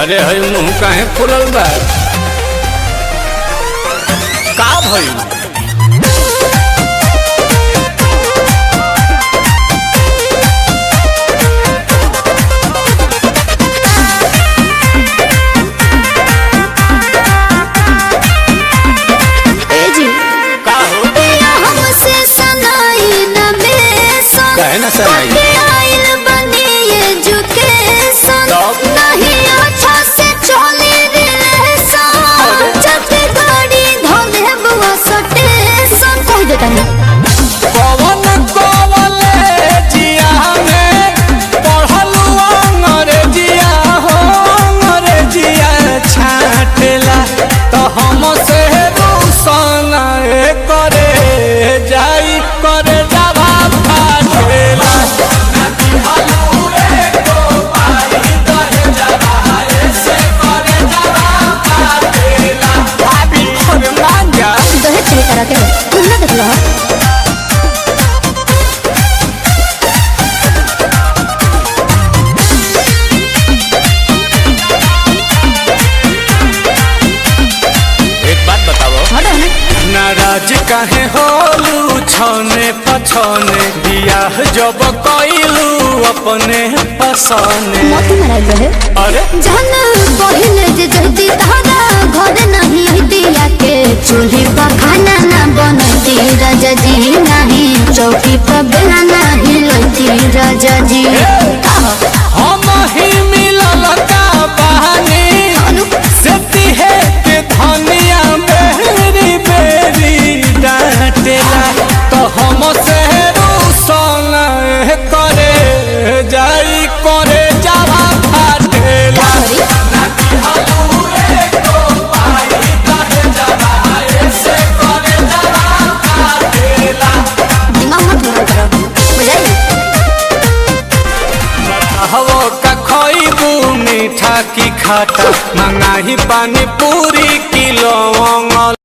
अरे हई मुंह काहे फुलल बा? का भइल? का हो? हमसे सनाई न बेसन काहे ना सनाई? आइल बनी एजुकेशन तब? नहीं अच्छा से चली रिलेशन जब गाड़ी धोले बुआ स्टेशन कह देता है कवन कॉलेजिया में पढ़लू अंग्रेजिया हो अंग्रेजिया छाटेला तो हमसे रूसन करे जाई करे जावा फाटेला भाभी और मांगा दहेज चोरी करा के तुम ना देख लो एक बात बताओ हटो ना नाराज काहे होलू छने पछने बियाह जब कइलू अपने पसने मोती मराइल रहे अरे जहन पहिले जे जहदी तहरा घर नहीं दिया के चूल्ही पर खाना ना बनती राजा जी नहीं चौकी पर बेला नहीं लती राजा जी हम ही मिलल का बहानी सेती है के धनिया बेरी बेरी डांटेला तो हम से रूसन करे जाई करे जावा फाटेला दिमाग मत गरम करो बुझाई हवो का खोइबू मीठा की खाटा मंगाही पानी पूरी किलो